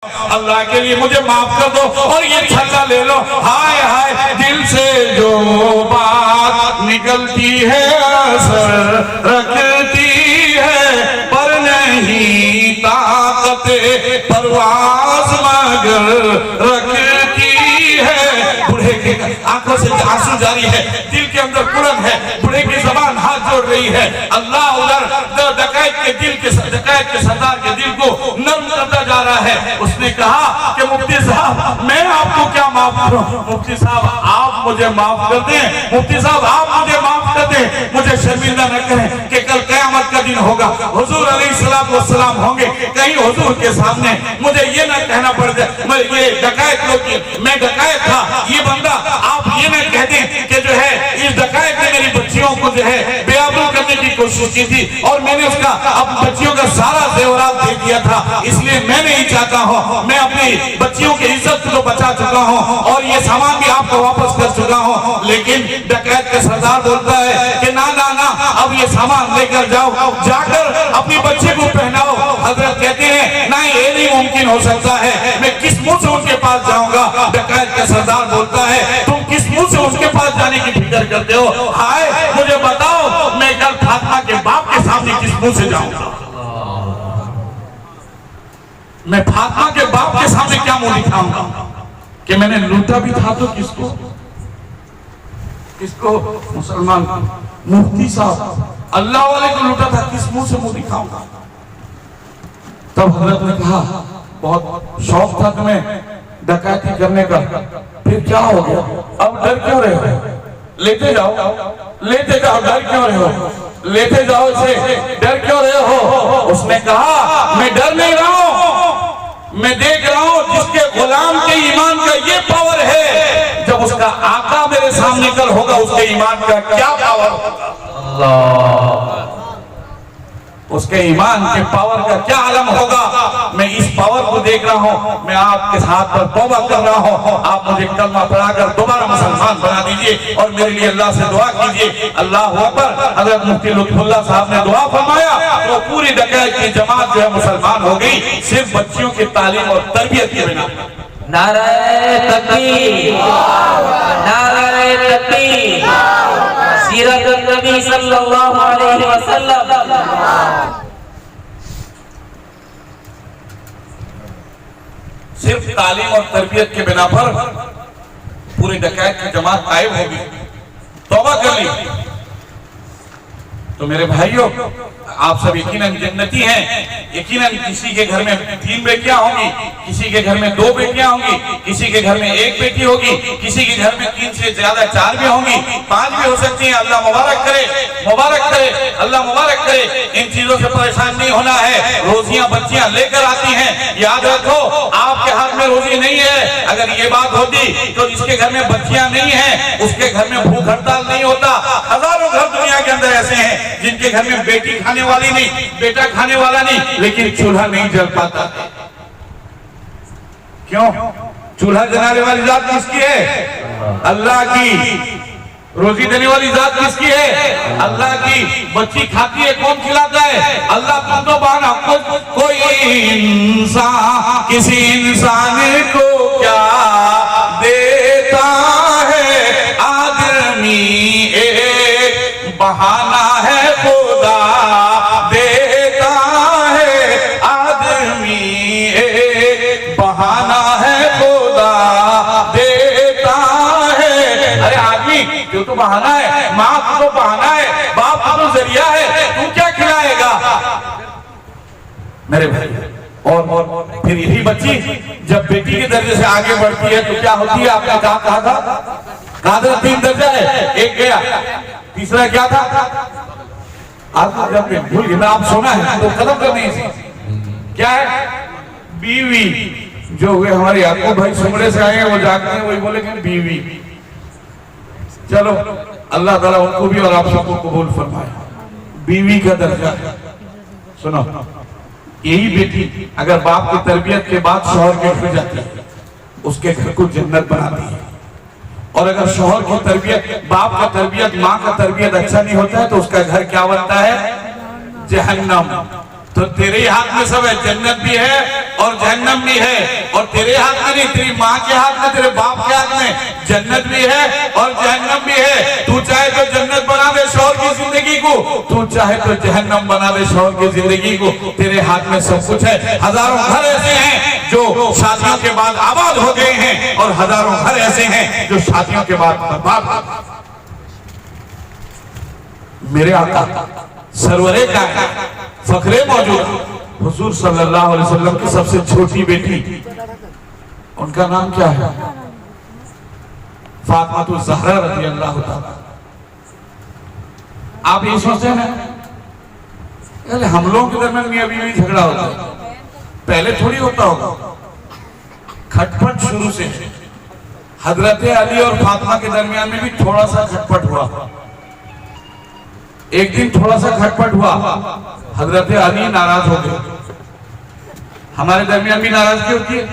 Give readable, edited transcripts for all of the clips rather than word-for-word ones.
अल्लाह के लिए मुझे माफ कर दो और ये छल्ला ले लो। हाय हाय दिल से जो बात निकलती है असर रखती है, पर नहीं ताकत परवाज़ मगर रखती है। बूढ़े के आंखों से आंसू जारी है, दिल के अंदर कुड़न है, बूढ़े की जबान हाथ जोड़ रही है। अल्लाह उधर डकैत के सरदार के दिल को नर्म करता जा रहा है। उसने कहा कि मुफ्ती साहब मैं आपको क्या माफ करूं, मुफ्ती साहब आप मुझे माफ कर दें, मुफ्ती साहब आप मुझे माफ कर दें, मुझे शर्मिंदा न करें कि कल क़यामत का दिन होगा, हुजूर अलैहिस्सलातु वस्सलाम होंगे, कहीं हुजूर के सामने मुझे ये ना कहना पड़ जाए मैं ये डकैत लोग मैं डकैत था, ये बंदा आप ये ना कह दें कि जो है इस डकैत ने मेरी बच्चियों को जो है बेआबरू करने की कोशिश की थी और मैंने उसका अपनी बच्चियों का सारा जेवरात दे दिया था, इसलिए मैं नहीं चाहता हूँ, मैं अपनी बच्चियों की इज्जत को बचा चुका हूँ और ये सामान भी आपको वापस कर चुका हूँ। लेकिन डकैत के सरदार बोलता है कि ना ना ना अब ये सामान लेकर जाओ, जाकर अपनी बच्ची को पहनाओ। हजरत कहते हैं ना ये नहीं मुमकिन हो सकता है, मैं किस मुंह से उनके पास जाऊंगा। डकैत का सरदार बोलता है तुम किस मुंह से उसके पास जाने की फिक्र करते हो, हाय मुझे बताओ मैं कल फातिमा के बाप के सामने किस मुंह से जाऊंगा, मैं फातिमा के बाप के सामने क्या मुंह दिखाऊंगा कि मैंने लूटा भी था तो किसको मुसलमान मुफ्ती साहब अल्लाह वाले को लूटा था, किस मुंह से मुंह दिखाऊंगा। तब हजरत ने कहा बहुत शौक था तुम्हें डकैती करने का, फिर क्या हो गया, अब डर क्यों रहे हो, लेते जाओ डर क्यों रहे हो, लेते जाओ इसे, डर क्यों रहे हो। उसने कहा मैं डर नहीं रहा हूं, मैं देख रहा हूं जिसके गुलाम के ईमान का ये पावर है, जब उसका आका मेरे सामने कल होगा उसके ईमान का क्या पावर होगा, उसके ईमान के पावर का क्या आलम होगा। मैं इस पावर को देख रहा हूँ, मैं आपके साथ पर तौबा कर रहा हूँ, आप मुझे कलमा पढ़ाकर दोबारा मुसलमान बना दीजिए और मेरे लिए अल्लाह से दुआ कीजिए। अल्लाह अकबर। हज़रत मुफ्ती लुत्फुल्लाह साहब ने दुआ फरमाया तो पूरी डकैत की जमात जो है मुसलमान हो गई, सिर्फ बच्चियों की तालीम और तरबियत के बिना। नारे तकबीर, नारे तकबीर, सीरत नबी सल्लल्लाहु अलैहि वसल्लम। सिर्फ तालीम और तरबियत के बिना पर पूरी डकैत की जमात गायब होगी, तौबा कर ली। तो मेरे भाइयों आप सब यकीनन जन्नती हैं, यकीनन किसी के घर में 3 बेटियां होंगी, किसी के घर में 2 बेटियां होंगी, किसी के घर में 1 बेटी होगी, किसी के घर में 3 से ज्यादा 4 भी होंगी, 5 भी हो सकती हैं। अल्लाह मुबारक करे, मुबारक करे, अल्लाह मुबारक करे। इन चीजों से परेशान नहीं होना है, रोजियां बच्चियां लेकर आती हैं, याद रखो आपके हाथ में रोजी नहीं है। अगर ये बात होती तो जिसके घर में बच्चियां नहीं है उसके घर में भूख हड़ताल नहीं होता। हजारों घर दुनिया के अंदर ऐसे हैं जिनके घर में बेटी खाने वाली नहीं, बेटा खाने वाला नहीं, लेकिन चूल्हा नहीं जल पाता। क्यों? चूल्हा जलाने वाली जात किसकी है? अल्लाह की। रोजी देने वाली जात किसकी है? अल्लाह की। बच्ची खाती है, कौन खिलाता है? अल्लाह। तुम तो बहाना कोई इंसान किसी इंसान को क्या देता है, आदमी एक बहाना है खुदा देता है, आदमी एक बहाना है खुदा देता है। अरे आदमी जो तो बहाना है, माँ तो बहाना है, बाप तो जरिया है, तू क्या खिलाएगा मेरे भाई। और फिर यही बच्ची जब बेटी के दर्जे से आगे बढ़ती है तो क्या होती है, आपने कहा था 3 दर्जा है, एक गया, तीसरा क्या था आपको जब भूल गए, आप सुना है तो खत्म करनी है। क्या है? बीवी। जो हुए हमारे याकूब भाई सुमड़े से आए हैं वो जागते हैं वही बोलेंगे बीवी। चलो अल्लाह ताला उनको भी और आप सबको कबूल फरमाए। बीवी का दर्जा सुनो, यही बेटी अगर बाप की तरबियत के बाद शौहर के घर जाती है उसके घर को जन्नत बनाती है, और अगर शौहर की तरबियत, बाप का तरबियत, माँ का तरबियत अच्छा नहीं होता है तो उसका घर क्या बनता है? जहन्नम। तो तो तेरे ही हाथ में सब है, जन्नत भी है और जहन्नम भी है। और तेरे हाथ में नहीं, तेरी माँ के हाथ में, तेरे बाप के हाथ में जन्नत भी है और जहन्नम भी है। तू चाहे तो जन्नत बना दे शौहर की जिंदगी को, तू चाहे तो जहन्नम बना दे शौहर की जिंदगी को। तेरे हाथ में सब कुछ है। हजारों घर ऐसे हैं जो शादियों के बाद आबाद हो गए हैं और हजारों घर ऐसे हैं जो शादियों के बाद बर्बाद हो गए। मेरे आका सरवरे का फखरे मौजूद हुजूर सल्लल्लाहु अलैहि वसल्लम की सबसे छोटी बेटी, उनका नाम क्या है? फातिमा ज़हरा रज़ी अल्लाह ताला। आप ये सोचते हैं ना, हम लोगों के दरमियान मियां बीवी झगड़ा होता है, पहले थोड़ी होता होगा, खटपट शुरू से। हजरत अली और फातिमा के दरमियान में भी थोड़ा सा खटपट हुआ। एक दिन थोड़ा सा खटपट हुआ, हजरत अली नाराज हो गए। हमारे दरमियान भी नाराजगी होती है,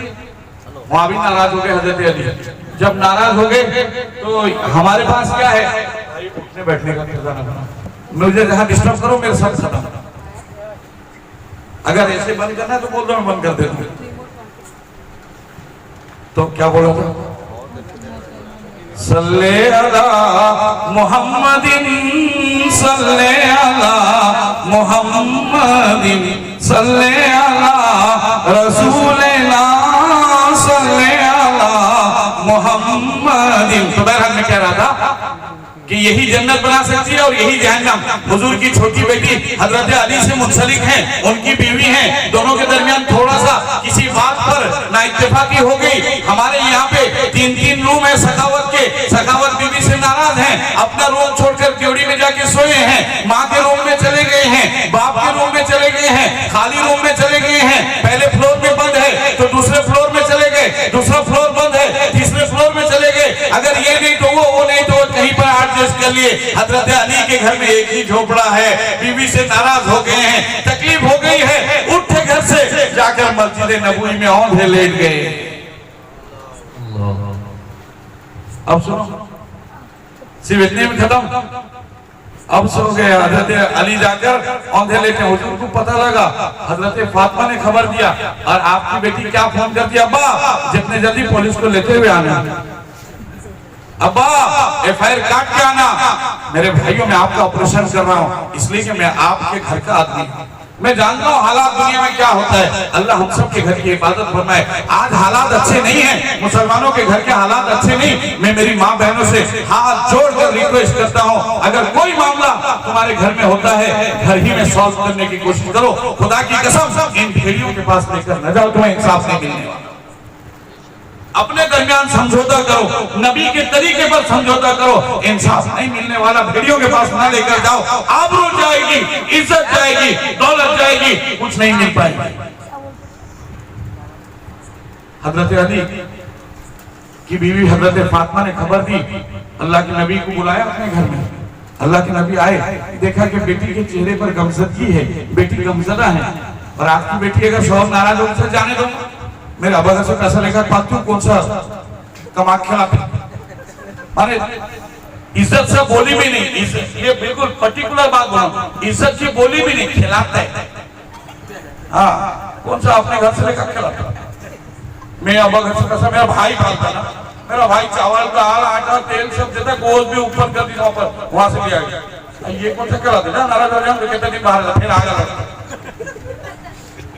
वहां भी नाराज हो गए हजरत अली। जब नाराज हो गए तो हमारे पास क्या है, उठने बैठने का खजाना बना, मुझे जहां डिस्टर्ब करो मेरे साथ खत्म। अगर ऐसे बंद करना है तो बोल दो, मैं बंद कर देता हूं। तो क्या बोला था? सल्ले अला मुहम्मदिन, सल्ले अला मुहम्मदिन, सल्ले अला रसूलिना, सल्ले अला मुहम्मदिन। तो बहरहाल मैं कह रहा था कि यही जन्नत बना सकती है और यही जहन्नम। हुजूर की छोटी बेटी हजरत अली से मुंसलिक हैं, उनकी बीवी हैं, दोनों के दरमियान थोड़ा सा किसी बात पर नाइत्तेफाकी हो गई। हमारे यहाँ पे 3-3 रूम है सखावत के, सखावत बीवी से नाराज हैं, अपना रूम छोड़कर ड्योढ़ी में जाके सोए हैं, माँ के रूम में चले गए हैं, बाप के रूम में चले गए हैं, खाली रूम में चले गए हैं। पहले फ्लोर में बंद है तो दूसरे फ्लोर में चले गए, दूसरा फ्लोर बंद है तीसरे फ्लोर में चले गए। अगर ये नहीं तो वो नहीं तो कहीं पर एडजस्ट कर लिए। हजरत अली के घर में एक ही झोपड़ा है, बीवी से नाराज हो गए हैं, तकलीफ हो गई है, उठे घर से जाकर मस्जिद नबवी में औंधे लेट गए। अब सुनो, सिर्फ इतने में खत्म। अब सो गए हजरत अली, जाकर औंधे लेटे। हुजूर को पता लगा, हजरत फातिमा ने खबर दिया और आपकी बेटी क्या फोन कर दिया, अब्बा जितने जल्दी पुलिस को लेते हुए आना, अब्बा FIR काट के आना। मेरे भाइयों, मैं आपका ऑपरेशन कर रहा हूँ इसलिए कि मैं आपके घर का आदमी हूँ, मैं जानता हूँ हालात दुनिया में क्या होता है। अल्लाह हम सब के घर की इबादत फरमाए। आज हालात अच्छे नहीं हैं, मुसलमानों के घर के हालात अच्छे नहीं। मैं मेरी माँ बहनों से हाथ जोड़कर रिक्वेस्ट करता हूँ, अगर कोई मामला तुम्हारे घर में होता है, घर ही में सॉल्व करने की कोशिश करो। खुदा की कसम, इन भेड़ियों के पास लेकर न जाओ, तुम्हें इंसाफ नहीं मिलने वाला। अपने दरमियान समझौता करो, नबी के तरीके पर समझौता करो, इंसाफ नहीं मिलने वाला। भेड़ियों के पास ना लेकर जाओ, आबरू जाएगी, इज्जत जाएगी, दौलत जाएगी, कुछ नहीं मिल पाएगी। हजरत अली की बीवी हजरत फातिमा ने खबर दी, अल्लाह के नबी को बुलाया अपने घर में। अल्लाह के नबी आए, देखा कि बेटी के चेहरे पर गमजदगी है, बेटी गमजदा है। और आपकी बेटी अगर शौहर नाराज हो उनसे जाने दो। मेरे अब्बा से पैसा लेकर पाती हूँ, कौन सा कमा खिलाते, माने इज्जत से बोली भी नहीं। ये बिल्कुल पर्टिकुलर बात बोला, इज्जत की बोली भी नहीं, खिलाता है। हाँ, कौन सा अपने घर से लेकर खिलाता। मेरे अब्बा घर से पैसा मेरा भाई पालता ना, मेरा भाई चावल दाल आटा तेल सब देता, गोश्त भी ऊपर कर दिया, ऊपर वहां से लिया गया। ये कौन सा खिलाते ना, नाराज हो जाए कितने दिन बाहर फिर आ गया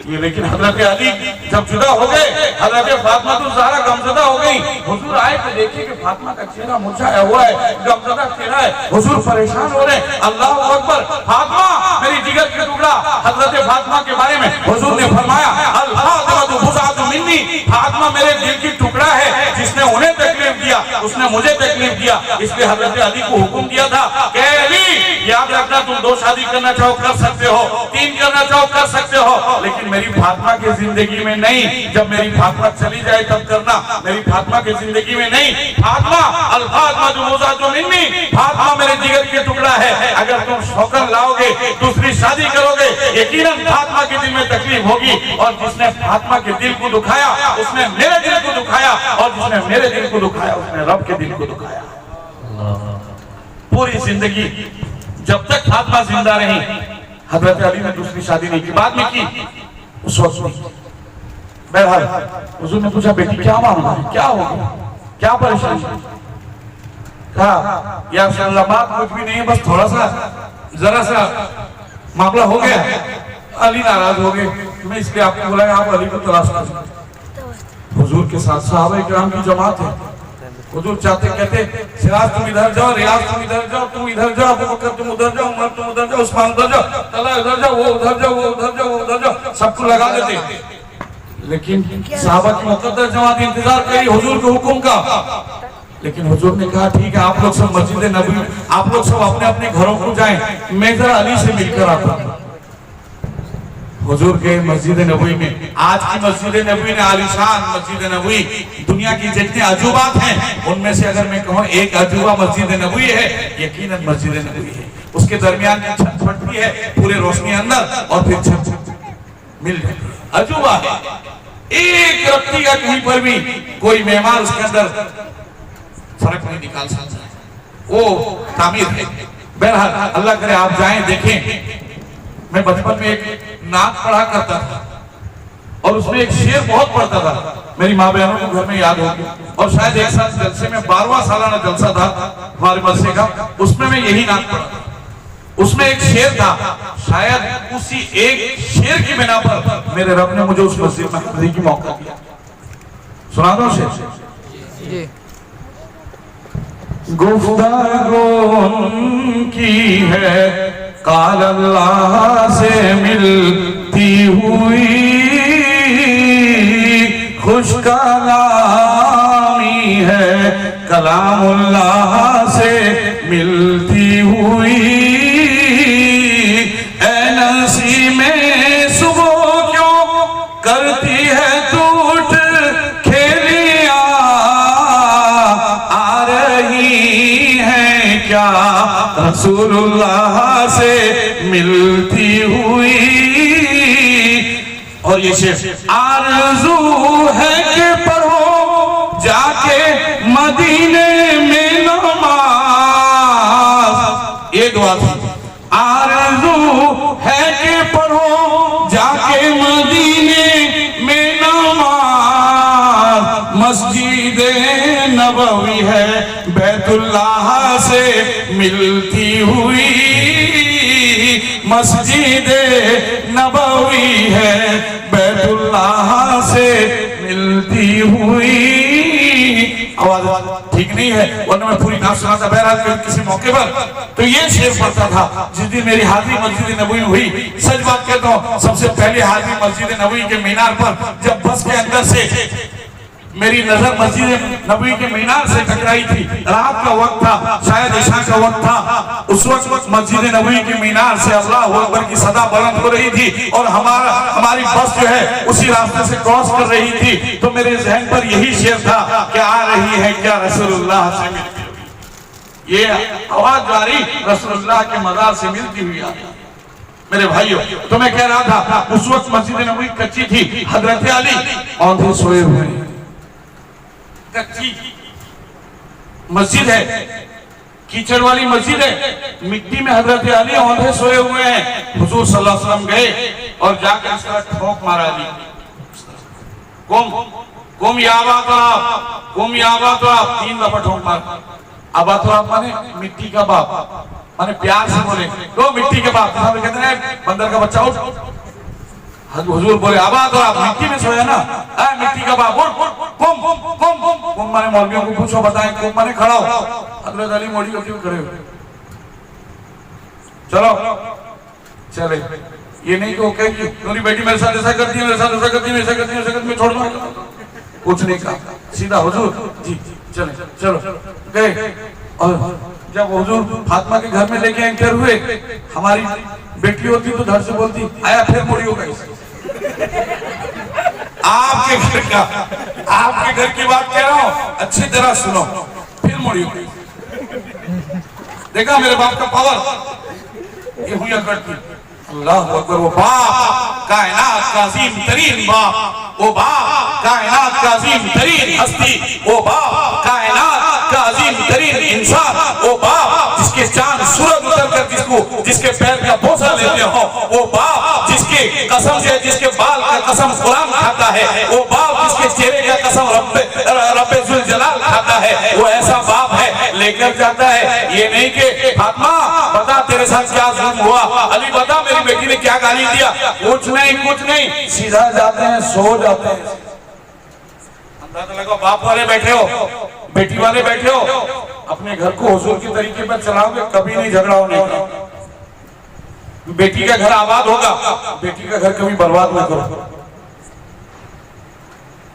ये। लेकिन हजरत अली जब जुदा हो गए, हजरत फातिमा तो ज़हरा गमज़दा हो गई। हुजूर आए तो देखिए कि फातिमा का चेहरा मुरझाया हुआ है, गमज़दा चेहरा है। हुजूर परेशान हो रहे हैं। अल्लाह अकबर, फातिमा मेरी जिगर का टुकड़ा। हजरत फातिमा के बारे में हुजूर ने फरमाया, अल फातिमा तो बुज़अतुम मिन्नी, फातिमा मेरे दिल की टुकड़ा है। जिसने उन्हें तकलीफ दिया उसने मुझे तकलीफ दिया। इसलिए हजरत अली को हुक्म दिया था कि अली याद रखना, तुम 2 शादी करना चाहो कर सकते हो, 3 करना चाहो कर सकते हो, लेकिन मेरी फातिमा की जिंदगी में नहीं। जब मेरी फातिमा चली जाए तब करना, मेरी फातिमा की जिंदगी में नहीं। फातिमा अल फातिमा जो मुज़अतुम मिन्नी, फातिमा मेरे जिगर के टुकड़ा है। अगर तुम शौकन लाओगे, दूसरी शादी करोगे, यकीनन फातिमा के दिल में तकलीफ होगी। और जिसने फातिमा के दिल को दुखाया उसने मेरे दिल को दुखाया, और जिसने मेरे दिल को दुखाया उसने रब के दिल को दुखाया। पूरी जिंदगी जब तक फातिमा जिंदा रही, हजरत अली ने दूसरी शादी नहीं की, बाद में की, उस वक्त नहीं। बहरहाल हुजूर ने पूछा बेटी क्या मामला है, क्या हो गया, क्या परेशानी है? कहा या रसूल अल्लाह बात कुछ भी नहीं है, बस थोड़ा सा जरा सा मामला हो गया, अली नाराज हो गए, मैं इसलिए आपको बुलाया, आप अली को तलाश करें। हुजूर के साथ सहाबा किराम की जमात है। हुजूर चाहते कहते सिराज तुम इधर जाओ, रियाज तुम इधर जाओ, तुम इधर जाओ, अबू बकर तुम उधर जाओ, उमर तुम उधर जाओ, उस्मान उधर जाओ, तला उधर जाओ, वो उधर जाओ, वो उधर जाओ, वो उधर जाओ, सबको लगा देते। लेकिन सहाबा की मुकद्दस जमात इंतजार करी हुजूर के हुक्म का। लेकिन हुजूर ने कहा ठीक है, आप लोग सब मस्जिद नबी, आप लोग सब अपने अपने घरों को जाएं, मैं जरा अली से मिलकर आता हूं। हुजूर के मस्जिद नबवी में, आज की मस्जिद नबवी ने आलीशान मस्जिद नबवी, दुनिया की जितने अजूबात हैं उनमें से अगर मैं कहूं एक अजूबा मस्जिद नबवी है, यकीनन मस्जिद नबवी है। उसके दरमियान की छत फटती है पूरे रोशनी अंदर और फिर छत मिल जाती है, अजूबा है। एक रत्ती का कहीं पर भी कोई मेहमान उसके अंदर फर्क नहीं निकाल सकता, वो तामीर है। बहरहाल अल्लाह करे आप जाएं देखें। मैं बचपन में एक नात पढ़ा करता था और उसमें एक शेर बहुत पढ़ता था, मेरी माँ बहनों को घर में याद होगी। और शायद एक साल जलसे में 12वां सालाना जलसा था हमारे मदरसे का, उसमें मैं यही नात पढ़ा। उसमें एक शेर था, शायद उसी एक शेर की बिना पर मेरे रब ने मुझे उस मस्जिद में हाजिरी की मौका दिया। सुना दो शेर। गुफ्तागो उनकी है काल अल्लाह से मिलती हुई, खुश कलामी है कलामुल्लाह से मिलती हुई। ऐ नसीब में सुबह क्यों करती है टूट खेलियां, आ रही है क्या रसूलुल्लाह से मिलती हुई। और ये शेर, आरज़ू है कि पढ़ो जाके मदीने में नमाज, ये दुआ थी। आरज़ू है कि पढ़ो जाके मदीने में नमाज, मस्जिद नबवी है बैतुल्लाह से मिलती हुई, मस्जिद नबवी है बैतुल्लाह से मिलती हुई। आवाज ठीक नहीं है वरना मैं पूरी नाम सुनाता। बहरहाल किसी मौके पर तो ये शेर पढ़ता था। जिस दिन मेरी हाजिरी मस्जिद नबवी हुई, सच बात कहता हूँ, सबसे पहले हाजिरी मस्जिद नबवी के मीनार पर जब बस के अंदर से मेरी नजर मस्जिद नबवी के मीनार से टकराई थी, रात का वक्त था, शायद ईशा का वक्त था। उस वक्त मस्जिद नबवी के मीनार से अल्लाहु अकबर की सदा बुलंद हो रही थी और हमारी बस जो है उसी रास्ते से क्रॉस कर रही थी। तो मेरे जहन पर यही शेर था कि आ रही है क्या रसूलुल्लाह से मिलती हुई। ये आवाज जारी रसूलुल्लाह के मज़ार से मिलती हुई आ रही। मेरे भाइयों, तो मैं कह रहा था उस वक्त मस्जिद नबवी कच्ची थी, हजरत अली औंधे सोए हुए, कच्ची मस्जिद है, कीचड़ वाली मस्जिद है, मिट्टी में हजरत अली औंधे सोए हुए हैं। हुजूर सल्लल्लाहु अलैहि वसल्लम गए और जाकर इसका ठोक मारा दी, कुम याबा तो आप, कुम याबा तो आप, 3 दफा ठोक मार। अबा तो आप माने मिट्टी का बाप, माने प्यार से बोले तो मिट्टी के बाप। कहते हैं बंदर का बच्चा उठ। हुजूर बोले अबा तो आप, मिट्टी में सोया ना, मिट्टी का बाप, कुम माने मौलवियों को पूछो बताएं, कुम माने खड़ा हो। हजरत अली मोड़ी होती खड़े हो, चलो चले। ये नहीं कि वो कहेगी मेरी बेटी मेरे साथ ऐसा करती है, मेरे साथ ऐसा करती है, ऐसा करती है, ऐसा करती है, छोड़ दो, कुछ नहीं कहा, सीधा हुजूर जी चले, चलो गए। और जब हुजूर फातिमा के घर में लेके एंटर हुए, हमारी बेटी होती तो धड़ से बोलती आया फिर मोड़ी होगा। आपके घर का, आपके घर की बात कह रहा हूं, अच्छी तरह सुनो, फिर मोड़ी होगी। देखा मेरे बाप का पावर, ये हुआ करती। अल्लाह अकबर, वो बाप कायनात का अजीम तरीन बाप, वो बाप कायनात का अजीम तरीन हस्ती, वो बाप कायनात का अजीम तरीन इंसान, वो बाप जिसके चांद सूरज उतर कर जिसको जिसके पैर का बोझा लेते हो, वो बाप जिसकी कसम से जिसके बाल का कसम गुलाम खाता है, वो बाप जिसके चेहरे का कसम रब्बे जुल जलाल खाता है, वो ऐसा बाप है लेकर जाता है। ये नहीं कि फातिमा बता तेरे साथ क्या जुल्म हुआ, अली बता मेरी बेटी ने क्या गाली दिया, कुछ नहीं, सीधा जाते हैं, सो जाते हैं। अंदाजा लगाओ, बाप वाले बैठे हो, बेटी वाले बैठे हो, अपने घर को हुजूर के तरीके पर चलाओगे, कभी नहीं झगड़ा होने का। बेटी का घर आबाद होगा, बेटी का घर कभी बर्बाद ना करो।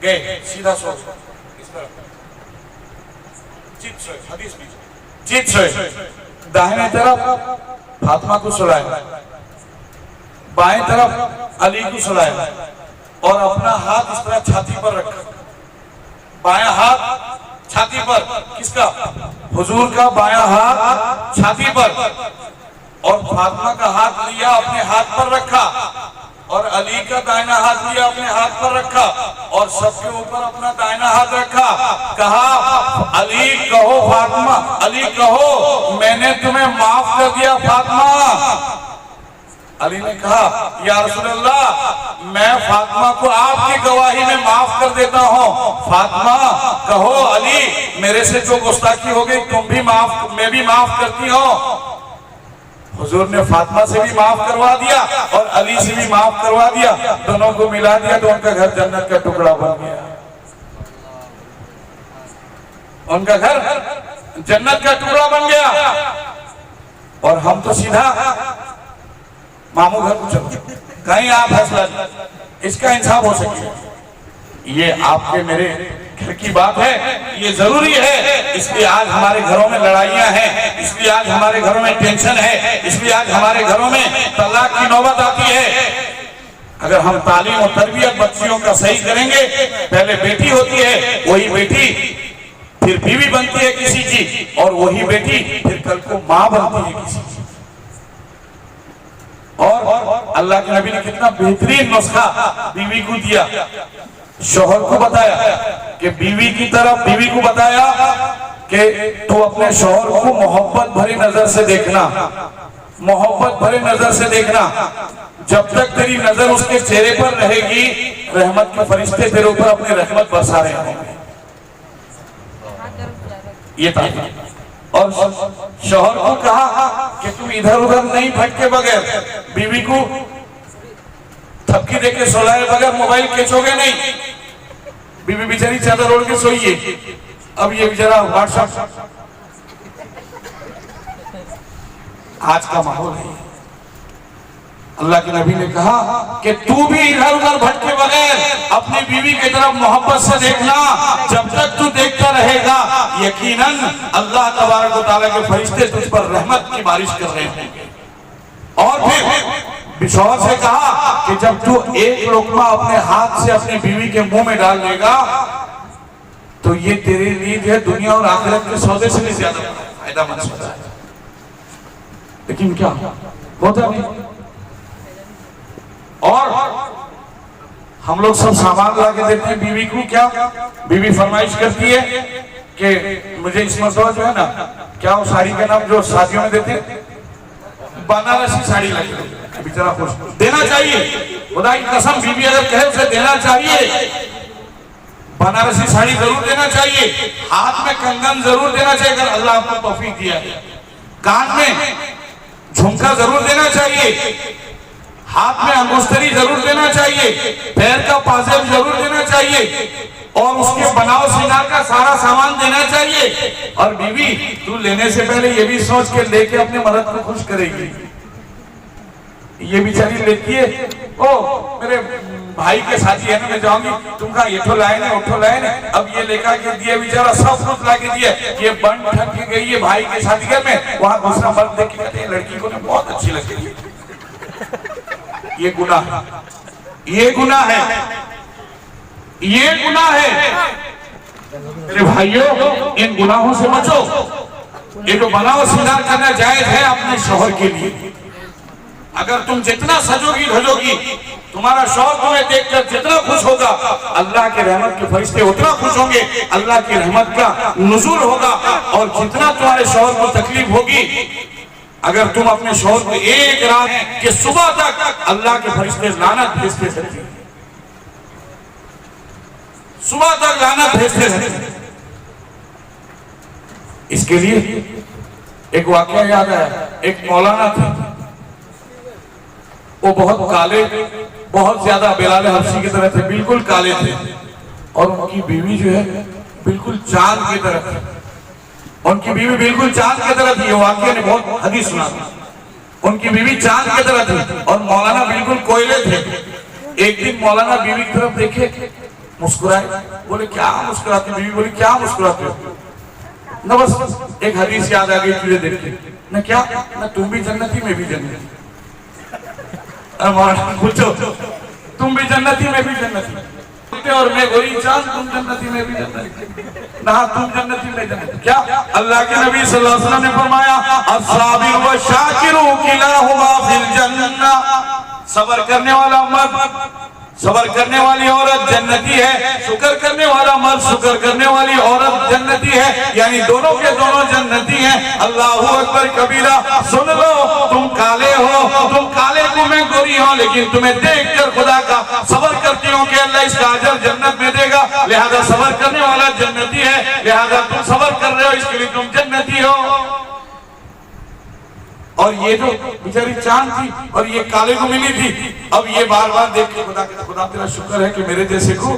गए सीधा सो, इस तरह चित सोए, दाहिने तरफ फातिमा को सुलाया, बाएं तरफ अली को सुलाया और अपना हाथ इस तरह छाती पर रखा। बायां हाथ छाती पर, किसका? हुजूर का बायां हाथ छाती पर, और फातिमा का हाथ लिया अपने हाथ पर रखा, और अली का दाहिना हाथ लिया अपने हाथ पर रखा, और सबके ऊपर अपना दाहिना हाथ रखा। कहा अली कहो फातिमा, अली कहो मैंने तुम्हें माफ कर दिया फातिमा। अली ने कहा या रसूलल्लाह मैं फातिमा को आपकी गवाही में माफ कर देता हूँ। फातिमा कहो अली मेरे से जो गुस्ताखी हो गई तुम भी माफ, मैं भी माफ करती हूँ। हुजूर ने फातिमा से भी माफ करवा दिया और अली से भी माफ करवा दिया, दोनों को मिला दिया तो उनका घर जन्नत का टुकड़ा बन गया। उनका घर जन्नत का टुकड़ा बन गया। और हम तो सीधा मामू घर को चलो, कहीं आप फैसला, इसका इंसाफ हो सके। ये आपके मेरे घर की बात है, ये जरूरी है, इसलिए आज हमारे घरों में लड़ाइयां हैं, इसलिए आज हमारे घरों में टेंशन है, इसलिए आज हमारे घरों में तलाक की नौबत आती है। अगर हम तालीम और तरबियत बच्चियों का सही करेंगे, पहले बेटी होती है, वही बेटी फिर बीवी बनती है किसी की, और वही बेटी फिर कल को माँ बनती है किसी की। और अल्लाह के नबी ने कितना बेहतरीन नुस्खा बीवी को दिया, शोहर को बताया कि बीवी की तरफ, बीवी को बताया कि तू अपने शोहर को मोहब्बत भरी नजर से देखना, मोहब्बत भरी नजर से देखना। जब तक तेरी नजर उसके चेहरे पर रहेगी, रहमत के फरिश्ते तेरे ऊपर अपनी रहमत बरसा रहे होंगे। ये था। और शोहर को कहा कि तुम इधर उधर नहीं भटके बगैर, बीवी को थपकी देके सोलाए बगैर मोबाइल खींचोगे नहीं। बीवी बेचारी चादर ओढ़ के सोइए, अब ये बेचारा व्हाट्सएप, आज का माहौल है। अल्लाह के नबी ने कहा कि तू भी इधर उधर भटके बगैर अपनी बीवी की तरफ मोहब्बत से देखना। जब तक तू देखता रहेगा, यकीनन अल्लाह तबारक व तआला के फरिश्ते तुझ पर रहमत की बारिश कर रहे होंगे। और फिर शौहर से कहा कि जब तू एक लोकमा अपने हाथ से अपनी बीवी के मुंह में डाल देगा, तो ये तेरे लिए जो है दुनिया और आखिरत के सौदे से भी ज्यादा फायदेमंद होता है। लेकिन क्या होता नहीं। और हम लोग सब सामान ला के देते हैं बीवी को। क्या बीवी फरमाइश करती है कि मुझे इस मसला जो है ना, क्या वो साड़ी का नाम जो शादियों में देते हैं, बनारसी साड़ी ला के बेचारा खुश देना चाहिए। खुदा की कसम बीवी अगर कहे उसे देना चाहिए, बनारसी साड़ी जरूर देना चाहिए, हाथ में कंगन जरूर देना चाहिए अगर अल्लाह आपको तौफीक दिया है, कान में झुमका जरूर देना चाहिए, हाथ में अंगूष्ठरी जरूर देना चाहिए, पैर का पाजेब जरूर देना चाहिए, और उसके बनाव श्रृंगार का सारा सामान देना चाहिए। और बीवी तू लेने से पहले ये भी सोच के लेके अपने मर्द को खुश करेगी। ये बेचारी लेती है, ओ मेरे भाई के शादी है ना, मैं जाऊंगी, तुम कहा ये तो लाए नहीं, उठो लाए नहीं, अब ये लेकर के दिए, बेचारा सब कुछ ला के दिया, ये बन ठग के गई है भाई के शादी घर में, वहां दूसरा मर्द देख के कहते हैं लड़की को ना बहुत अच्छी लगती है। ये गुनाह है, ये गुनाह है, ये गुनाह है। मेरे भाइयों इन गुनाहों से बचो। ये जो बनाव श्रृंगार करना जायज है अपने शौहर के लिए। अगर तुम जितना सजोगी धजोगी, तुम्हारा शौहर तुम्हें देखकर जितना खुश होगा, अल्लाह के रहमत के फरिश्ते उतना खुश होंगे, अल्लाह की रहमत का नुज़ूल होगा। और जितना तुम्हारे शौहर को तकलीफ होगी, अगर तुम अपने शौहर को एक रात के सुबह तक अल्लाह के फरिश्ते लानत भेजते रहते, सुबह तक लानत भेजते रहते। इसके लिए एक वाकया याद आया। एक मौलाना थे, वो बहुत काले, बहुत ज्यादा बिलाल हबशी की तरह थे, बिल्कुल काले थे। और उनकी बीवी जो है बिल्कुल चांद की तरह थी, उनकी बीवी बिल्कुल चांद की तरह थी। ये वाकया ने बहुत हदीस सुना। उनकी बीवी चांद की तरह थी और मौलाना बिल्कुल कोयले थे। एक दिन मौलाना बीवी की तरफ देखे, मुस्कुराए, बोले क्या मुस्कुराती? बीवी बोली क्या मुस्कुराते हो? न बस एक हदीस याद आ गई तुझे देख के। न क्या? न तुम भी जन्नती मैं भी जन्नती। पूछो, तुम भी जन्नती मैं भी जन्नती, और मैं गोरी चांद, तुम जन्नती मैं भी जन्नती। ना तुम जन्नती मैं जन्नती। क्या? अल्लाह के नबी सल्लल्लाहु अलैहि वसल्लम ने फरमाया अस्साबिर व शाकिरु किलाहुमा फिल जन्नह। सब्र करने वाला मर्द, सब्र करने वाली औरत जन्नती है, शुक्र करने वाला मर्द, शुक्र करने वाली औरत जन्नती है, यानी दोनों के दोनों जन्नती हैं। अल्लाहू अकबर कबीरा। सुन लो, तुम काले हो, तुम काले को मैं गोरी हूं, लेकिन तुम्हें देखकर खुदा का सब्र करती हूँ कि अल्लाह इसका अजर जन्नत में देगा, लिहाजा सब्र करने वाला जन्नती है, लिहाजा तुम सब्र कर रहे हो, इसके लिए तुम जन्नती हो। और ये जो बेचारी चांद थी और ये काले को मिली थी, अब ये बार बार देख के खुदा तेरा शुक्र है कि मेरे जैसे को,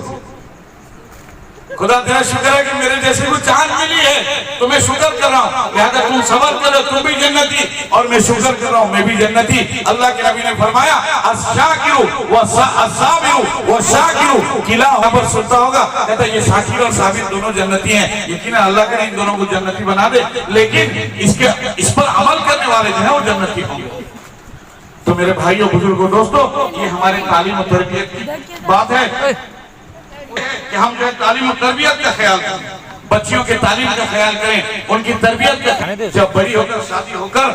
खुदा तेरा शुक्र है कि मेरे जैसे को चांद मिली है, तो मैं शुक्र कर रहा हूँ, लिहाजा तुम सब्र करो, तुम भी जन्नती और मैं शुक्र कर रहा हूँ, मैं भी जन्नती। अल्लाह के नबी ने फरमाया अस्शाकिरु व अस्साबिरु व शाकिरु किलाहुमा पर सुनता होगा, कहता ये शाकिर और साबिर दोनों जन्नती हैं। यकीनन अल्लाह करे इन दोनों को जन्नती बना दे, लेकिन इस पर अमल करने वाले जो है वो जन्नती होंगे। तो मेरे भाइयों, बुजुर्गों, दोस्तों, ये हमारे तालीम और तरबियत की बात है कि हम जो है तालीम और तरबियत का ख्याल करें, बच्चियों के तालीम का ख्याल करें, उनकी तरबियत का। जब बड़ी होकर शादी होकर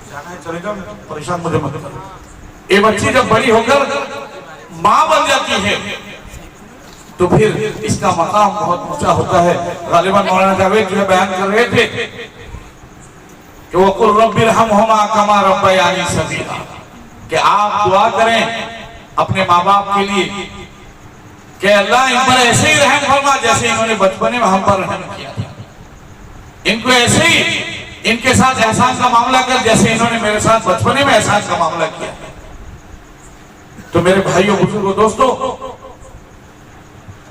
जाना है चलेगा, परेशान मुझे मत करो। ये बच्ची जब बड़ी होकर माँ बन जाती है तो फिर इसका मकाम बहुत ऊंचा होता है। गालिबन मौलाना जावेद जो बयान कर रहे थे कि वक़ुल रब्बिरहमहुमा कमा रब्बयानी सगीरा, कि आप दुआ करें अपने माँ बाप के लिए कि अल्लाह इन पर ऐसे ही रहम फरमा जैसे इन्होंने बचपने में हम पर रहम किया था, इनको ऐसे ही इनके साथ एहसान का मामला कर जैसे इन्होंने मेरे साथ बचपने में एहसान का मामला किया। तो मेरे भाइयों, बुजुर्गों, दोस्तों,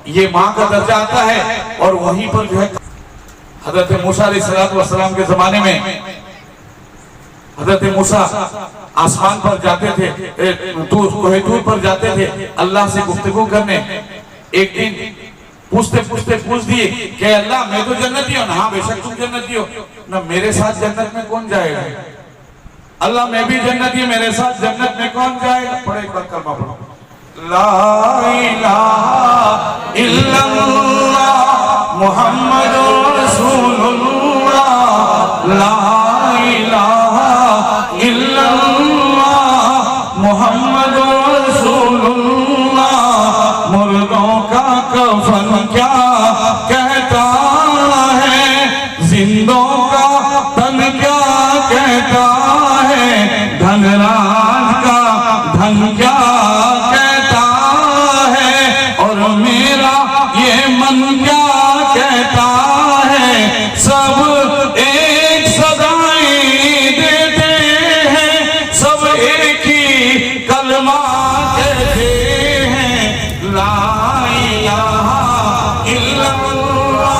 ये माँ का दर्जा आता है। और वहीं पर जो है हजरत मूसा अलैहिस्सलाम के जमाने में हजरत मूसा आसमान पर जाते थे, कोहिनूर पर जाते थे अल्लाह से गुफ्तगू करने। एक दिन पूछते पूछते पूछ दिए कि अल्लाह मैं तो जन्नती हूँ। हाँ बेशक तुम जन्नती हो, ना मेरे साथ जन्नत में कौन जाएगा? अल्लाह मैं भी जन्नती हूँ, मेरे साथ जन्नत में कौन जाएगा? पढ़ो एक बार कलमा पढ़ो, ला इलाहा इल्लल्लाह मुहम्मदुर रसूलुल्लाह, ला इलाहा इल्लल्लाह मुहम्मदुर रसूलुल्लाह। मुर्दों का कफन क्या कहता है, जिंदों का तन क्या कहता है, धनराज का धन क्या कहता है, और मेरा ये मन क्या कहता है। सब एक सदाएं देते हैं, सब एक ही कलमा कहते हैं, ला इलाहा इल्लल्लाह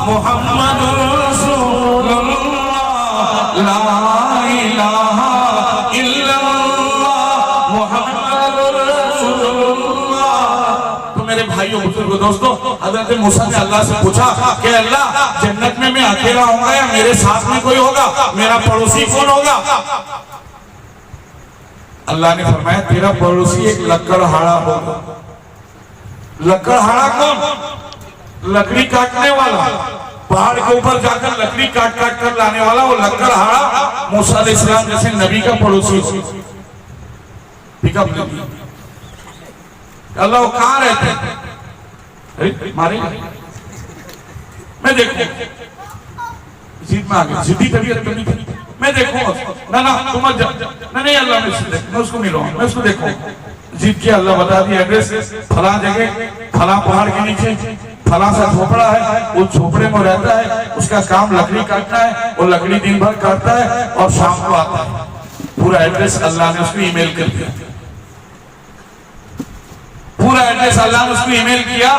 मुहम्मदुर रसूलुल्लाह, ला इलाहा इल्लल्लाह मुहम्मदुर रसूलुल्लाह। तो मेरे भाइयों, बुजुर्गों, दोस्तों, हजरत मूसा ने अल्लाह से पूछा कि अल्लाह जन्नत में मैं अकेला होऊंगा या मेरे साथ में कोई होगा, मेरा पड़ोसी कौन होगा? अल्लाह ने फरमाया तेरा पड़ोसी एक लकड़हारा होगा। लकड़हारा कौन? लकड़ी काटने वाला, पहाड़ के ऊपर जाकर लकड़ी काट काट कर लाने वाला, वो लकड़हारा मूसा अलैहिस्सलाम जैसे नबी का पड़ोसी होगा। पिकअप अल्लाह कहाँ रहते हैं? मारे मैं देखो जिद में आ गया, जिद्दी तबीयत करनी थी। मैं देखूंगा ना ना तुम मत जाओ नहीं अल्लाह मैं उसको मिलूंगा मैं उसको देखूंगा जीत के अल्लाह बता दी एड्रेस फला जगह फला पहाड़ के नीचे फला सा झोपड़ा है उस झोपड़े में रहता है उसका काम लकड़ी काटना है और लकड़ी दिन भर काटता है और शाम को आता है पूरा एड्रेस अल्लाह ने उसको ईमेल कर दिया पूरा एड्रेस अल्लाह ने उसको ईमेल किया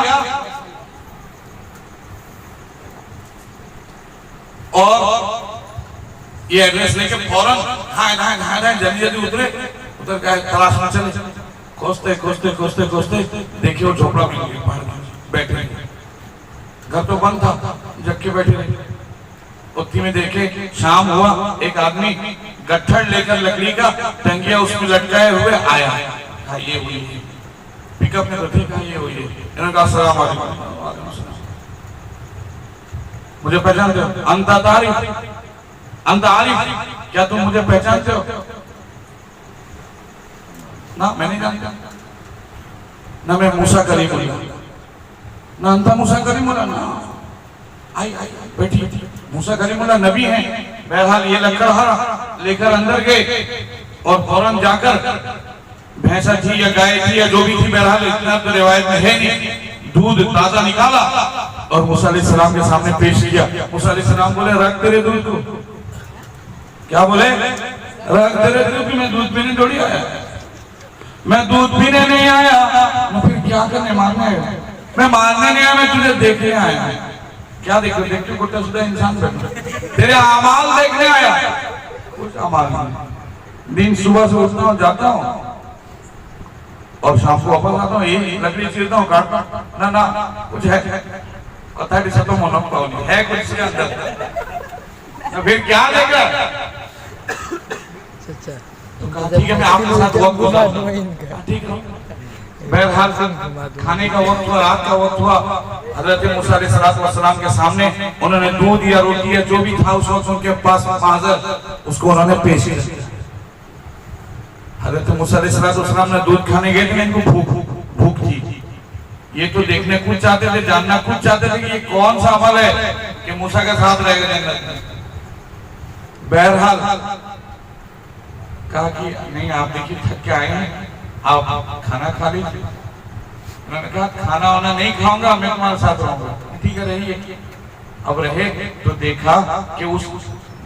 और ये एड्रेस लेके फौरन जल्दी जल्दी उतरे उतर के तलाश में चले खोजते खोजते खोजते खोजते देखिए वो झोपड़ा मिल गया बैठे घर तो बंद था जग के बैठे रहे उतनी में देखे शाम हुआ एक आदमी गट्ठर लेकर लकड़ी का टंगिया उसमें लटकाए हुए आया ये हुई पिकअप में तो ठीक है ये हुई इन्होंने कहा अस्सलाम वालेकुम मुझे पहचानते हो अंत आरिफ क्या तुम मुझे पहचानते हो ना मैं नहीं जानता ना मैं मूसा करीमुल्लाह ना अंता मूसा करीमुल्लाह ना आई बैठी मूसा करीमुल्लाह नबी हैं बहरहाल ये लकड़हारा लेकर अंदर गए और फौरन जाकर भैंसा थी या गाय थी या जो भी थी बहरहाल इतना तो रिवायत में है नहीं दूध ताजा निकाला और मूसा अलैहिस्सलाम के सामने पेश किया मूसा अलैहिस्सलाम बोले रख तेरे दूध को क्या बोले रख तेरे दूध की मैं दूध पीने थोड़ी आया मैं दूध पीने नहीं आया मैं फिर क्या करने मारने आया मैं मारने नहीं आया मैं तुझे देखने आया क्या देखते गुट्टा सुधा इंसान बैठा तेरे अमाल देखने आया कुछ अमाल नहीं दिन सुबह से उठता हूँ जाता हूँ और शाम को वापस आता हूँ ये लकड़ी चीरता हूँ काटता ना ना कुछ है कथा दिशा तो मोनक पाओ है कुछ इसके अंदर फिर क्या देगा तो ठीक है मैं आपके साथ वक्त गुजारूंगा ठीक है बहरहाल खाने का वक्त हुआ रात का वक्त हुआ हजरत मूसा अलैहिस्सलाम के सामने उन्होंने दूध या रोटी या जो भी था उस वक्त उनके पास हाजिर उसको उन्होंने पेश किया हजरत मूसा अलैहिस्सलाम ने दूध खाने गए थे इनको भूख थी ये तो देखने कुछ चाहते थे जानना कुछ चाहते थे कि ये कौन सा अमल है कि मूसा के साथ रहेगा जन्नत में बहरहाल कहा कि नहीं आप देखिए थक के आए हैं आप खाना खा लीजिए मैंने कहा खाना वाना नहीं खाऊंगा मैं तुम्हारे साथ रहूंगा ठीक है रहिए अब रहे तो देखा कि उस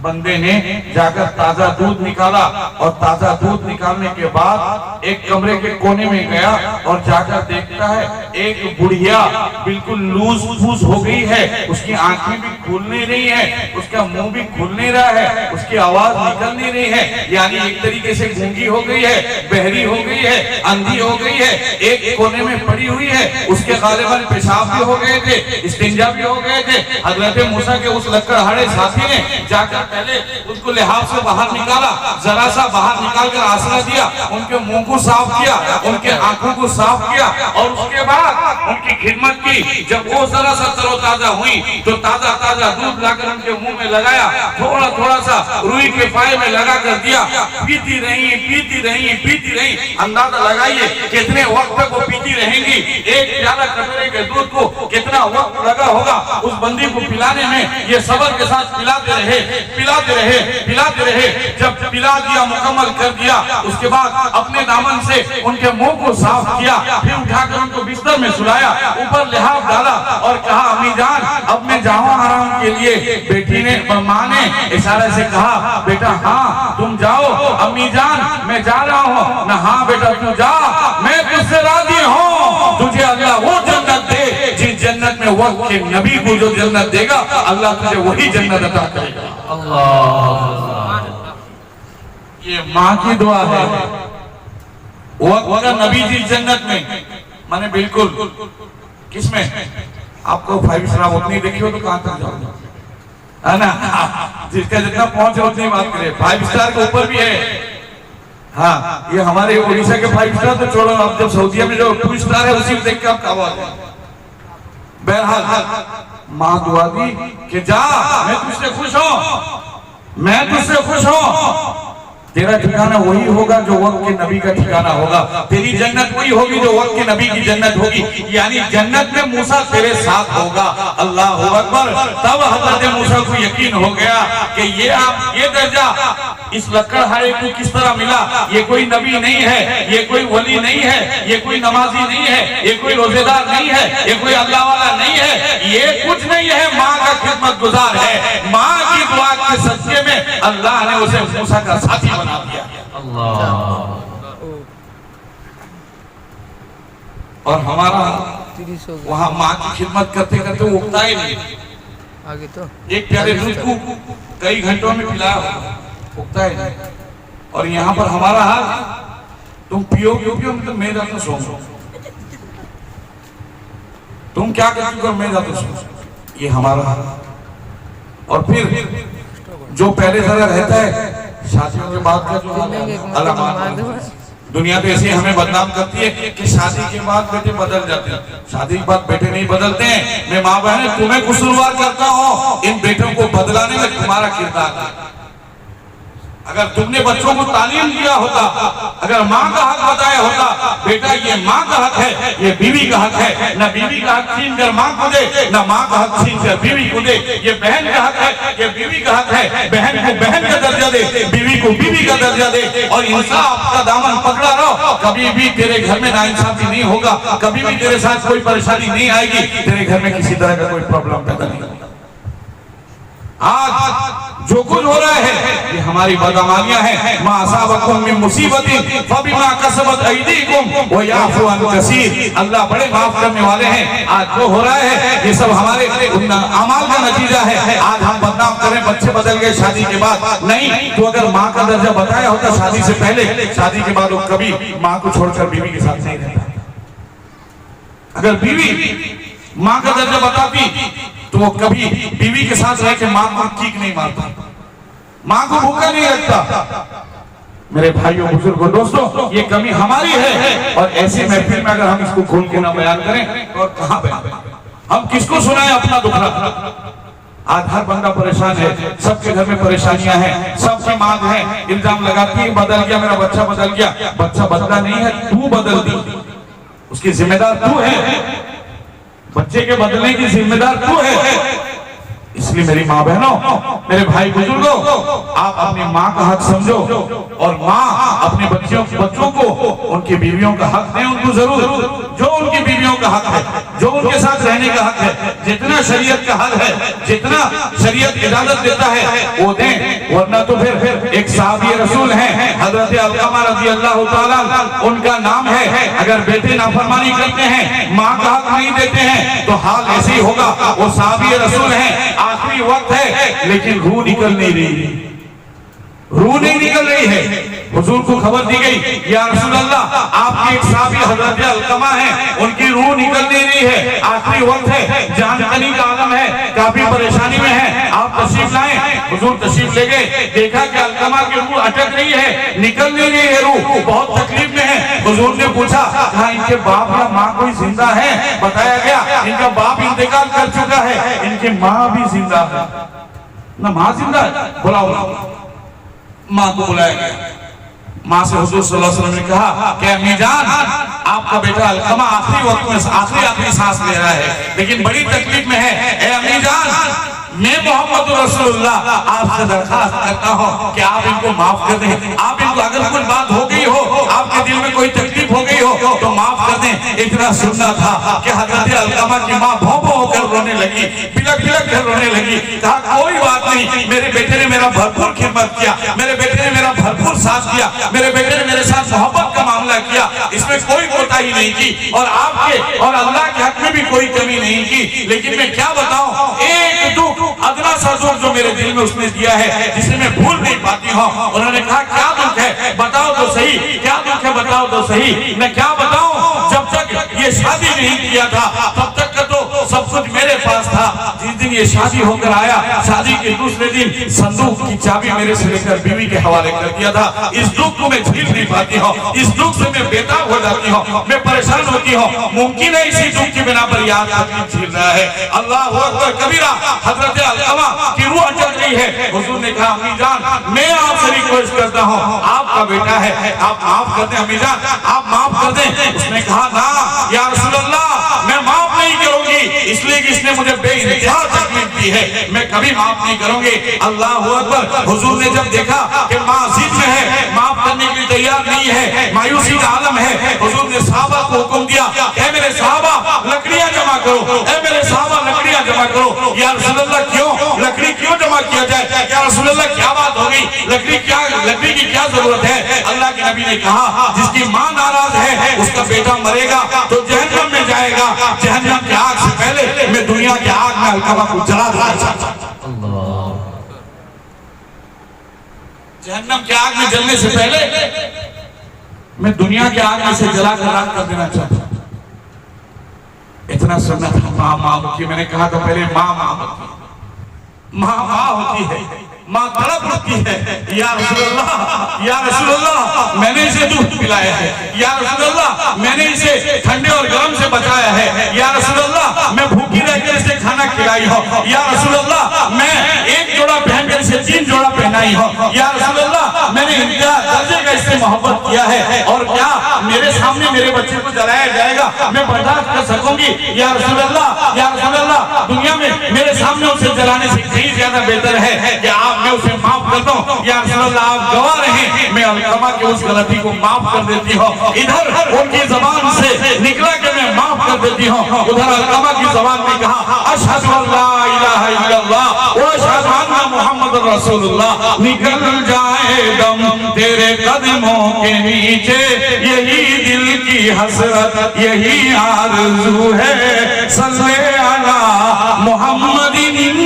बंदे ने जाकर ताजा दूध निकाला और ताजा दूध निकालने के बाद एक कमरे के कोने में गया और जाकर देखता है एक बुढ़िया बिल्कुल लूज फूस हो गई है उसकी आंखें भी खुल नहीं रही है उसका मुंह भी खुल नहीं रहा है उसकी आवाज निकल नहीं रही है यानी एक तरीके से गूंगी हो गई है बहरी हो गई है अंधी हो गई है एक कोने में पड़ी हुई है उसके गालिबन पेशाब भी हो गए थे इस्तिंजा भी हो गए थे हजरत मूसा के उस लकड़हारे साथी ने जाकर पहले उसको लिहाज से बाहर निकाला जरा सा बाहर निकाल कर आसरा दिया उनके मुंह को साफ किया उनके आंखों को साफ किया और उसके बाद उनकी खिदमत की जब वो जरा सा तरोताजा हुई तो ताजा ताजा दूध लाकर उनके मुंह में लगाया थोड़ा थोड़ा सा रुई के पाए में लगा कर दिया पीती रही अंदाजा लगाइए कितने वक्त तक वो पीती रहेंगी एक प्याला कटोरे के दूध को कितना वक्त लगा होगा उस बंदी को पिलाने में ये सब्र के साथ पिलाते रहे जब पिला दिया मुकम्मल कर दिया उसके बाद अपने दामन से उनके मुंह को साफ किया फिर उठाकर उनको बिस्तर में सुलाया ऊपर लिहाफ डाला और कहा अम्मी जान अब मैं जाऊं आराम के लिए बेटी ने मां ने इशारे से कहा बेटा हाँ तुम जाओ अम्मी जान मैं जा रहा हूँ ना हाँ बेटा तू जा मैं तुझसे राजी हूँ तुझे अल्लाह वो जन्नत दे जिस जन्नत में वक्त के नबी को जो जन्नत देगा अल्लाह तुझे वही जन्नत अता करेगा ये माँ की दुआ है वक्त नबी जी जन्नत में माने बिल्कुल किसमें आपको 5 स्टार उतनी देखी हो तो कहां तक जाओगे है ना जिसका जितना पहुंचे उतनी बात करें 5 स्टार के ऊपर भी है हाँ ये हमारे उड़ीसा के 5 स्टार तो छोड़ो आप जब सऊदीया में जो 2 स्टार है उसी को देख के आप क्या बहरहाल माँ दुआ दी कि जा मैं तुझसे खुश हूं तेरा ठिकाना वही होगा जो वक्त के नबी का ठिकाना होगा, तेरी जन्नत वही होगी जो वक्त के नबी की जन्नत होगी, यानी जन्नत में मूसा तेरे साथ होगा। अल्लाह अकबर। तब हजरत मूसा को यकीन हो गया कि ये दर्जा इस लकड़हारे को किस तरह मिला, ये कोई नबी नहीं है, ये कोई वली नहीं है, ये कोई नमाजी नहीं है, ये कोई रोजेदार नहीं है, ये कोई अल्लाह वाला नहीं है, ये कुछ नहीं है, माँ का खिदमत गुजार है। माँ की दुआ के सदके में अल्लाह ने उसे मूसा का साथी बना दिया। अल्लाह। और हमारा वहाँ माँ की खिदमत करते करते वो उगता ही नहीं, आगे तो एक प्यारे दूध को कई घंटों में पिलाया उगता ही नहीं। और यहाँ पर हमारा हाल, तुम पियो मतलब मैं जाता सो, तुम क्या करते हो मैं जाता सो, ये हमारा हाल। और फिर जो पहले जरा रहता है शादियों के बाद का जो अलामत, दुनिया तो ऐसे हमें बदनाम करती है कि शादी के बाद बेटे बदल जाते हैं, शादी के बाद बेटे नहीं बदलते हैं। मैं माँ बहन तुम्हें कसूरवार करता हूँ, इन बेटों को बदलाने में तुम्हारा किरदार है। अगर तुमने बच्चों को तालीम दिया होता, अगर माँ का हक बताया होता, बेटा ये माँ का हक है, ये बीवी का हक है, न बीवी का हक छीन कर माँ को दे, न माँ का हक छीन कर बीवी को दे, ये बहन का हक है, ये बीवी का हक है, बहन को बहन का दर्जा दे, बीवी को बीवी का दर्जा दे, और इंसाफ का दामन पकड़ा रहो। कभी भी तेरे घर में नाइंसाफी नहीं होगा, कभी भी तेरे साथ कोई परेशानी नहीं आएगी, तेरे घर में किसी तरह का कोई प्रॉब्लम पैदा नहीं होगा। आज जो कुछ हो रहा है ये हमारी बदअमालियां हैं। मा असाबकुम मिन मुसीबतिन फबिमा कसबत अयदीकुम व याफू अन कसीर। अल्लाह बड़े माफ करने वाले हैं। आज जो हो रहा है ये सब हमारे अमाल का नतीजा है। आज हम बदनाम करें बच्चे बदल गए शादी के बाद, नहीं तो अगर माँ का दर्जा बताया होता शादी से पहले, शादी के बाद वो कभी माँ को छोड़कर बीवी के साथ नहीं रहता। अगर बीवी माँ का दर्जा बताती तो वो कभी बीवी के साथ रह के माँ को चीख नहीं मारता, माँ को भूखा नहीं रखता। मेरे भाइयों बुजुर्गों दोस्तों, ये कमी हमारी है। और ऐसे महफिल में अगर हम इसको खोल के ना बयान करें तो कहाँ बयान, हम किसको सुनाएं अपना दुखड़ा। आज हर बंदा परेशान है, सबके घर में परेशानियां हैं, सबकी मांग है, इल्जाम लगाती है बदल गया मेरा बच्चा, बदल गया। बच्चा बदला नहीं है, तू बदल दी, उसकी जिम्मेदार तू है, बच्चे के बदलने की जिम्मेदार तू है। इसलिए मेरी माँ बहनों, मेरे भाई बुजुर्गों, आप अपनी माँ का हक समझो और माँ अपने बच्चों को उनकी बीवियों का हक दें उनको जरूर, जो उनकी बीवियों का हक है, जो उनके साथ रहने का हक है, जितना शरीयत का हक है, जितना शरीयत इजाजत देता है वो दें। वरना तो फिर एक साहबी रसूल हैं हजरत अलकमा रज़ी अल्लाह ताला, उनका नाम है, अगर बेटे नाफरमानी करते हैं, माँ का हक नहीं देते हैं तो हाल ऐसे ही होगा। वो साहबी रसूल हैं, आखिरी वक्त है लेकिन रूह निकल नहीं रही, रूह नहीं निकल रही है। हुजूर को खबर दी गई, या रसूल अल्लाह आपके एक साहबी हजरत अलकमा हैं, उनकी रूह निकल नहीं रही है, आखिरी वक्त है, जान कनी का आलम है, काफी परेशानी में है, आप तशरीफ लाएं। हुजूर तशरीफ ले गए, देखा कि अलकमा की रूह अटक रही है, निकल नहीं रही है रूह, बहुत तकलीफ में है। हुजूर ने पूछा कहा इनके बाप या माँ कोई जिंदा है? बताया गया इनका बाप इंतकाल कर चुका है, इनकी माँ भी जिंदा है। ना माँ जिंदा है, बुलाओ। माँ को बुलाया गया, माँ से हुजूर सल्लल्लाहु अलैहि वसल्लम ने कहा कि अम्मी जान, आपका बेटा अलकमा आखिरी वक्त में आखिरी सांस ले रहा है, लेकिन बड़ी तकलीफ में है। ए अम्मी जान, मैं मोहम्मद रसूलुल्लाह आपसे दरखास्त करता हूँ कि आप इनको माफ कर दें। आप इनको अगर कोई बात हो गई हो, आपके दिल में कोई तकलीफ हो गई हो तो माफ कर दें। इतना सुनना था कि हजरत अलकमा की माँ भौं भौं होकर रोने लगी, बिलक बिलक कर रोने लगी। कहा कोई बात नहीं, मेरे बेटे ने मेरा भरपूर खिदमत किया, मेरे बेटे ने मेरा भरपूर साथ दिया, मेरे बेटे ने मेरे साथ मोहब्बत का मामला किया, इसमें कोई कोताही नहीं की और आपके और अल्लाह के हक में भी कोई कमी नहीं की। लेकिन मैं क्या बताऊं, एक दुख अदना सा दुख जो मेरे दिल में उसने दिया है जिसे मैं भूल नहीं पाती हूँ। उन्होंने कहा क्या दुख है बताओ तो सही, क्या दुख है बताओ तो सही। मैं क्या बताऊं, जब तक ये शादी नहीं किया था तब तक का तो सब कुछ मेरे पास था, जिस दिन ये शादी होकर आया, शादी के दूसरे दिन संदूक की चाबी मेरे से लेकर बीवी के हवाले कर दिया था। इस दुख को मैं झेल नहीं पाती हूँ, इस दुख से मैं बेताब हो जाती हूँ, मैं परेशान होती हूँ। मुमकिन है इसी दुख की बिना पर याद तकलीफ झेल रहा है। अल्लाह अकबर कबीरा। हजरत अलकमा की रूह अटक गई है। हुजूर ने कहा अम्मी जान, मैं आपसे रिक्वेस्ट करता हूँ, आपका बेटा है, आप माफ कर दें अम्मी जान, आप माफ कर दें। उसने कहा ना या रसूल अल्लाह, मैं माफ नहीं करूंगी, इसलिए कि इसने मुझे बेइंतहा तकलीफ दी है, मैं कभी माफ नहीं करूंगी। अल्लाह अकबर। हुजूर ने जब देखा कि माँ जिद में है, माफ करने के लिए तैयार नहीं है, मायूसी का आलम है, हुजूर ने सहाबा को हुक्म दिया, ऐ मेरे सहाबा लकड़ियां जमा करो, ऐ मेरे सहाबा लकड़ियां जमा करो। या रसूल अल्लाह क्यों लकड़ी क्यों जमा किया जाए? या रसूल अल्लाह क्या बात हो गई? लकड़ी की क्या जरूरत है? अल्लाह के नबी ने कहा जिसकी माँ नाराज है उसका बेटा मरेगा तो जहन्नम में जाएगा। जहन्नम की आग से पहले मैं दुनिया की आग में अलकमा को जला देना चाहता हूं। जहन्नम की आग में जलने से पहले मैं दुनिया की आग में से जला कर राख कर देना चाहता हूं। इतना सुनना था। माँ होती है, मैंने कहा था पहले माँ होती है, माँ होती है, माँ तड़प उठती है। या रसूलल्लाह, या रसूलल्लाह, मैंने इसे दूध पिलाया है, या रसूलल्लाह, मैंने इसे ठंडे और गर्म से बचाया है, या रसूलल्लाह, मैं भूखी रहकर इसे खाना खिलाई हो, या रसूलल्लाह, मैं एक जोड़ा पहनकर इसे 3 जोड़ा पहनाई हो, या रसूलल्लाह, मैंने इंतहा दर्जे का इससे मोहब्बत किया है। और क्या मेरे सामने मेरे बच्चे को जलाया जाएगा, मैं बर्दाश्त कर सकूंगी? या रसूलल्लाह, या रसूलल्लाह, दुनिया में मेरे सामने उसे जलाने से कहीं ज्यादा बेहतर है कि आप मैं उसे माफ कर दूं। या रसूलल्लाह, आप गवाह रहे, मैं अलकमा की उस गलती को माफ कर देती हूँ। इधर उनकी जबान से निकला कि मैं माफ कर देती हूँ, उधर अलकमा की जबान में कहा अशहदु अल्ला इलाहा इल्लल्लाह व अशहदु अन्ना मुहम्मदुर रसूलुल्लाह। निकल जाए दम तेरे कदमों के नीचे, यही दिल की हसरत, यही आरज़ू है। सल्ले अला मुहम्मदिन,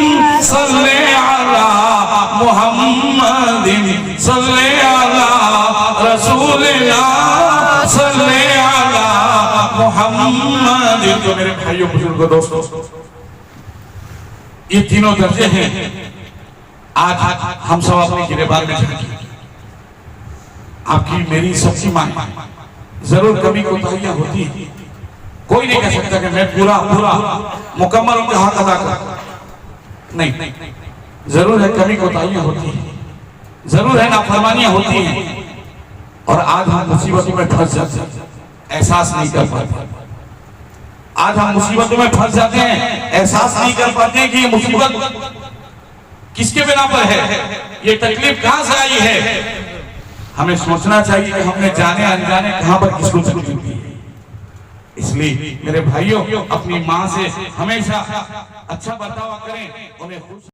सल्ले अला मुहम्मदिन, सल्ले अला रसूलिल्लाह, सल्ले अला मुहम्मदिन। तो मेरे भाइयों बुजुर्गों दोस्तों, ये तीनों दर्जे हैं। आज हम सब अपनी गिरेबान में झांकी, आपकी मेरी सबकी मां, जरूर कभी कोताहियां होती हैं। कोई नहीं कह सकता कि मैं पूरा मुकम्मल उनका हक अदा कर, नहीं, जरूर है कभी कोताहियां होती हैं, जरूर है नाफरमानियां होती हैं। और आज हम मुसीबतों में फंस जाते हैं, एहसास नहीं कर पाते। आज हम मुसीबतों में फंस जाते हैं, एहसास नहीं कर पाते कि ये मुसीबत किसके बिना पर है, ये तकलीफ कहां से आई है। हमें सोचना चाहिए कि हमने जाने अनजाने कहां पर किसको तकलीफ दी है। इसलिए मेरे भाइयों, अपनी मां से हमेशा अच्छा बर्ताव करें, उन्हें खुश